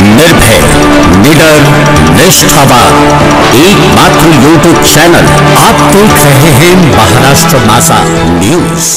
निर्भय, निडर, निष्ठावान, एकमात्र यूट्यूब चैनल। आप देख रहे हैं महाराष्ट्र मासा न्यूज।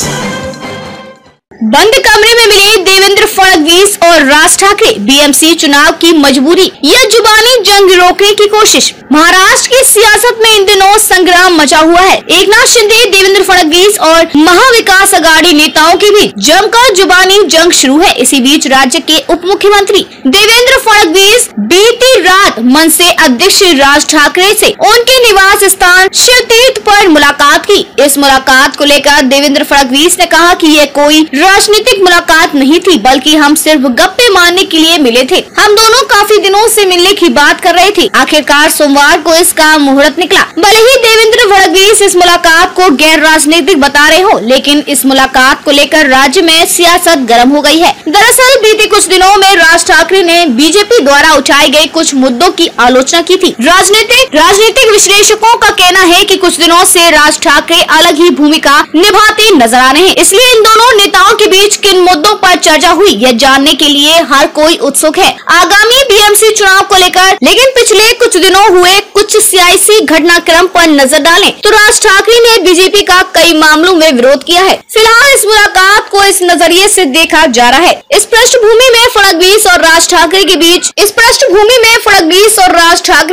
बंद कमरे में मिले देवेंद्र फडणवीस और राज ठाकरे, बीएमसी चुनाव की मजबूरी या जुबानी जंग रोकने की कोशिश। महाराष्ट्र की सियासत में इन दिनों संग्राम मचा हुआ है। एकनाथ शिंदे, देवेंद्र फडणवीस और महाविकास आघाड़ी नेताओं के बीच जमकर जुबानी जंग शुरू है। इसी बीच राज्य के उप मुख्यमंत्री देवेंद्र फडणवीस बीती रात मनसे अध्यक्ष राज ठाकरे से उनके निवास स्थान शिवतीर्थ पर मुलाकात की। इस मुलाकात को लेकर देवेंद्र फडणवीस ने कहा कि यह कोई राजनीतिक मुलाकात नहीं थी, बल्कि हम सिर्फ गप्पे मारने के लिए मिले थे। हम दोनों काफी दिनों से मिलने की बात कर रहे थे। आखिरकार सोमवार को इसका मुहूर्त निकला। भले ही देवेंद्र फडणवीस इस मुलाकात को गैर राजनीतिक बता रहे हो, लेकिन इस मुलाकात को लेकर राज्य में सियासत गर्म हो गई है। दरअसल बीते कुछ दिनों में राज ठाकरे ने बीजेपी द्वारा उठाए गए कुछ मुद्दों की आलोचना की थी। राजनीतिक विश्लेषकों का कहना है कि कुछ दिनों से राज ठाकरे अलग ही भूमिका निभाते नजर आ रहे हैं। इसलिए इन दोनों नेताओं के बीच किन मुद्दों पर चर्चा हुई, यह जानने के लिए हर कोई उत्सुक है आगामी बीएमसी चुनाव को लेकर। लेकिन पिछले कुछ दिनों हुए कुछ सियासी घटनाक्रम पर नजर डालें तो राज ठाकरे ने बीजेपी का कई मामलों में विरोध किया है। फिलहाल इस मुलाकात को इस नजरिए से देखा जा रहा है। इस पृष्ठभूमि में फडणवीस और राज ठाकरे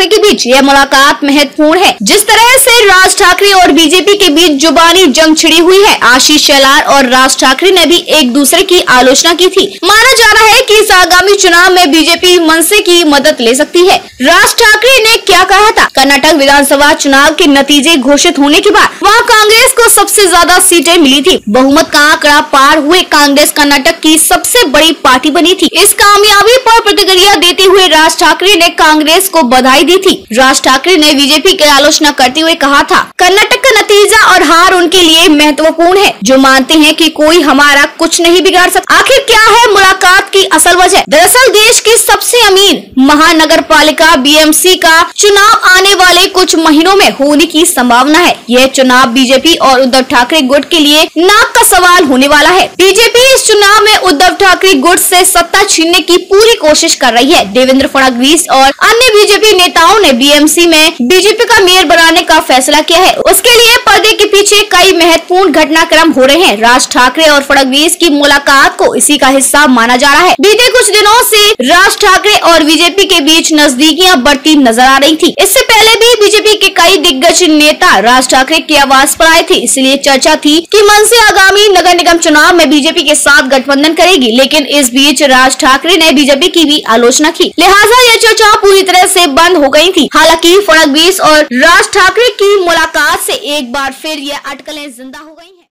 के बीच यह मुलाकात महत्वपूर्ण है। जिस तरह से राज ठाकरे और बीजेपी के बीच जुबानी जंग छिड़ी हुई है, आशीष शेलार और राज ठाकरे ने भी एक दूसरे की आलोचना की थी। माना जा रहा है कि इस आगामी चुनाव में बीजेपी मनसे की मदद ले सकती है। राज ठाकरे ने क्या कहा था? कर्नाटक विधानसभा चुनाव के नतीजे घोषित होने के बाद वहां कांग्रेस को सबसे ज्यादा सीटें मिली थी। बहुमत का आंकड़ा पार हुए कांग्रेस कर्नाटक की सबसे बड़ी पार्टी बनी थी। इस कामयाबी पर प्रतिक्रिया देते हुए राज ठाकरे ने कांग्रेस को बधाई दी थी। राज ठाकरे ने बीजेपी की आलोचना करते हुए कहा था, कर्नाटक का नतीजा और हार उनके लिए महत्वपूर्ण है, जो मानते हैं कि कोई हमारा कुछ नहीं बिगाड़ सकता। आखिर क्या है मुलाकात की असल वजह? दरअसल देश की सबसे अमीर महानगर पालिका बीएमसी का चुनाव आने वाले कुछ महीनों में होने की संभावना है। यह चुनाव बीजेपी और उद्धव ठाकरे गुट के लिए नाक का सवाल होने वाला है। बीजेपी इस चुनाव में उद्धव ठाकरे गुट से सत्ता छीनने की पूरी कोशिश कर रही है। देवेंद्र फडणवीस और अन्य बीजेपी नेताओं ने बीएमसी में बीजेपी का मेयर बनाने का फैसला किया है। उसके लिए पर्दे के पीछे कई महत्वपूर्ण घटनाक्रम हो रहे हैं। राज ठाकरे और फडणवीस की मुलाकात को इसी का हिस्सा माना जा रहा है। बीते कुछ दिनों से राज ठाकरे और बीजेपी के बीच नजदीकियां बढ़ती नजर आ रही थी। इससे पहले भी बीजेपी के कई दिग्गज नेता राज ठाकरे के आवास पर आए थे। इसलिए चर्चा थी कि मनसे आगामी नगर निगम चुनाव में बीजेपी के साथ गठबंधन करेगी। लेकिन इस बीच राज ठाकरे ने बीजेपी की भी आलोचना की, लिहाजा यह चर्चा पूरी तरह से बंद हो गई थी। हालांकि फडणवीस और राज ठाकरे की मुलाकात से एक बार फिर यह अटकलें जिंदा हो गई हैं।